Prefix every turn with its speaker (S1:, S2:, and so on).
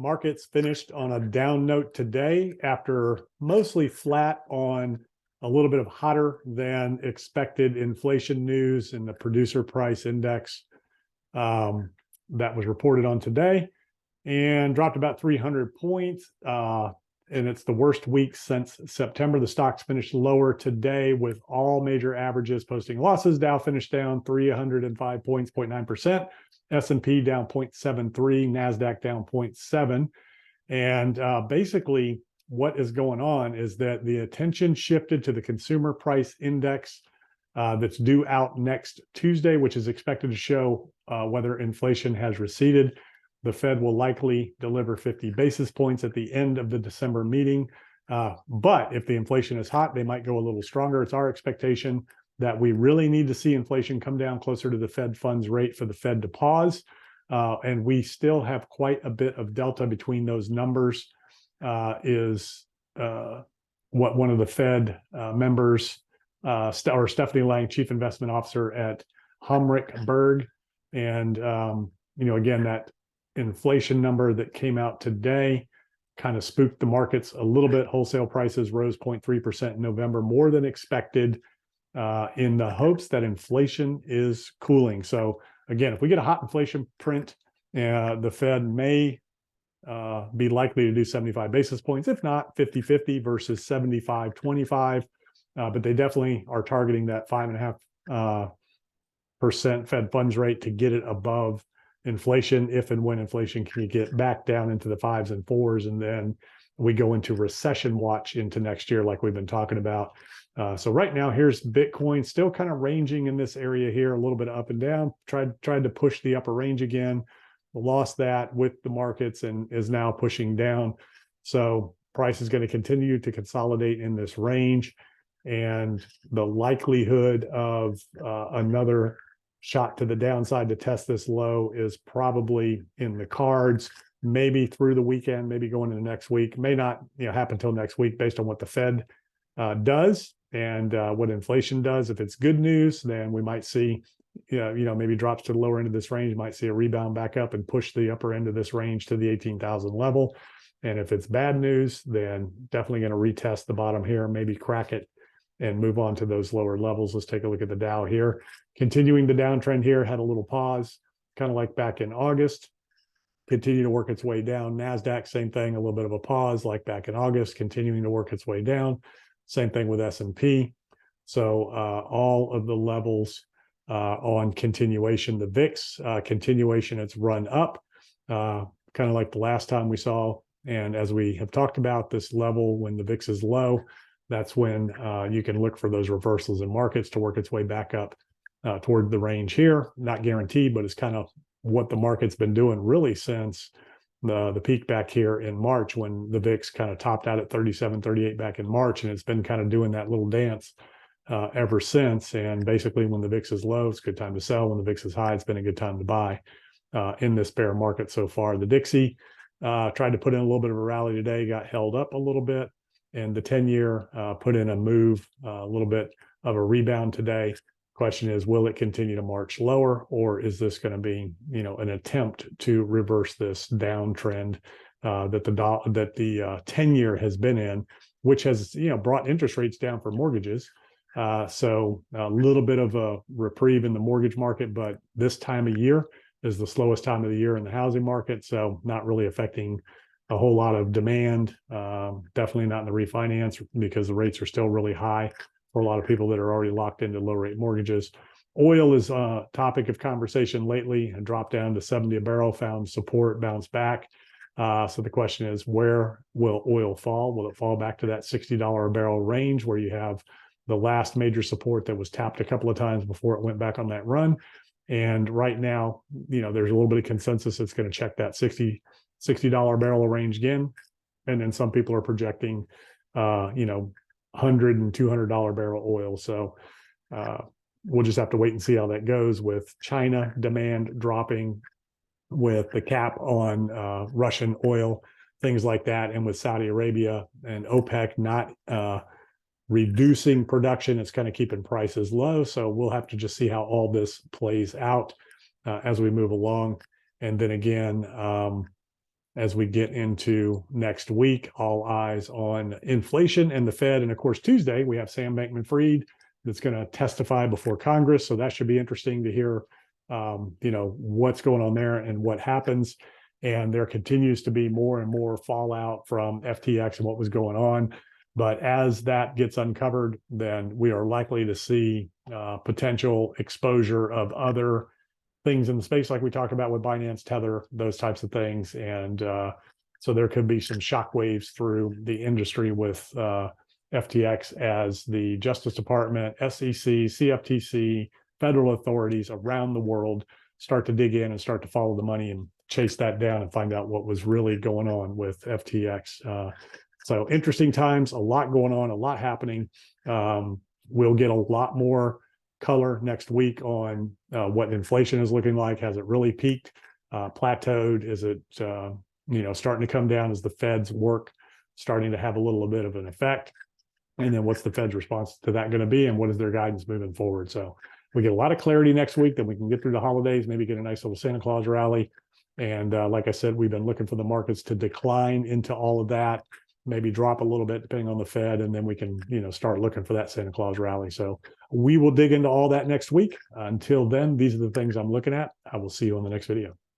S1: Markets finished on a down note today after mostly flat on a little bit of hotter than expected inflation news in the producer price index that was reported on today, and dropped about 300 points. And it's the worst week since September. The stocks finished lower today with all major averages posting losses. Dow finished down 305 points, 0.9%. S&P down 0.73, NASDAQ down 0.7. And basically what is going on is that the attention shifted to the consumer price index that's due out next Tuesday, which is expected to show whether inflation has receded. The Fed will likely deliver 50 basis points at the end of the December meeting. But if the inflation is hot, they might go a little stronger. It's our expectation that we really need to see inflation come down closer to the Fed funds rate for the Fed to pause. And we still have quite a bit of delta between those numbers, is what one of the Fed members, or Stephanie Lang, Chief Investment Officer at Humrick Berg. And, again, that inflation number that came out today kind of spooked the markets a little bit. Wholesale prices rose 0.3% in November, more than expected, in the hopes that inflation is cooling. So again, if we get a hot inflation print, the Fed may be likely to do 75 basis points, if not 50-50 versus 75-25. But they definitely are targeting that 5.5% Fed funds rate to get it above inflation, if and when inflation can get back down into the 5s and 4s, and then we go into recession watch into next year like we've been talking about. So right now, here's Bitcoin still kind of ranging in this area here, a little bit up and down, tried to push the upper range again, lost that with the markets and is now pushing down. So price is going to continue to consolidate in this range, and the likelihood of another shot to the downside to test this low is probably in the cards, maybe through the weekend, maybe going into next week. May not happen until next week based on what the Fed does and what inflation does. If it's good news, then we might see maybe drops to the lower end of this range, might see a rebound back up and push the upper end of this range to the 18,000 level. And if it's bad news, then definitely going to retest the bottom here, maybe crack it and move on to those lower levels. Let's take a look at the Dow here. Continuing the downtrend here, had a little pause, kind of like back in August, continue to work its way down. NASDAQ, same thing, a little bit of a pause like back in August, continuing to work its way down. Same thing with S&P. So all of the levels on continuation. The VIX continuation, it's run up, kind of like the last time we saw. And as we have talked about, this level, when the VIX is low, that's when you can look for those reversals in markets to work its way back up toward the range here. Not guaranteed, but it's kind of what the market's been doing really since the peak back here in March, when the VIX kind of topped out at 37, 38 back in March. And it's been kind of doing that little dance ever since. And basically, when the VIX is low, it's a good time to sell. When the VIX is high, it's been a good time to buy in this bear market so far. The Dixie tried to put in a little bit of a rally today, got held up a little bit. And the 10-year put in a move, a little bit of a rebound today. Question is, will it continue to march lower, or is this going to be, an attempt to reverse this downtrend that the 10-year has been in, which has brought interest rates down for mortgages. So a little bit of a reprieve in the mortgage market, but this time of year is the slowest time of the year in the housing market, so not really affecting a whole lot of demand. Definitely not in the refinance, because the rates are still really high for a lot of people that are already locked into low rate mortgages. Oil is a topic of conversation lately, and dropped down to 70 a barrel, found support, bounced back. So the question is, where will oil fall? Will it fall back to that $60 a barrel range, where you have the last major support that was tapped a couple of times before it went back on that run? And right now, there's a little bit of consensus it's going to check that $60 barrel range again. And then some people are projecting, $100 and $200 barrel oil. So we'll just have to wait and see how that goes, with China demand dropping, with the cap on Russian oil, things like that. And with Saudi Arabia and OPEC not reducing production, it's kind of keeping prices low. So we'll have to just see how all this plays out as we move along. And then again, as we get into next week. All eyes on inflation and the Fed. And of course, Tuesday, we have Sam Bankman-Fried that's going to testify before Congress. So that should be interesting to hear, what's going on there and what happens. And there continues to be more and more fallout from FTX and what was going on. But as that gets uncovered, then we are likely to see potential exposure of other things in the space, like we talked about with Binance, Tether, those types of things. And so there could be some shockwaves through the industry with FTX as the Justice Department, SEC, CFTC, federal authorities around the world start to dig in and start to follow the money and chase that down and find out what was really going on with FTX. So interesting times, a lot going on, a lot happening. We'll get a lot more color next week on what inflation is looking like. Has it really peaked, plateaued? Is it starting to come down? Is the Fed's work starting to have a little bit of an effect? And then what's the Fed's response to that going to be? And what is their guidance moving forward? So we get a lot of clarity next week, then we can get through the holidays, maybe get a nice little Santa Claus rally. And like I said, we've been looking for the markets to decline into all of that, maybe drop a little bit depending on the Fed, and then we can start looking for that Santa Claus rally. So we will dig into all that next week. Until then, these are the things I'm looking at. I will see you on the next video.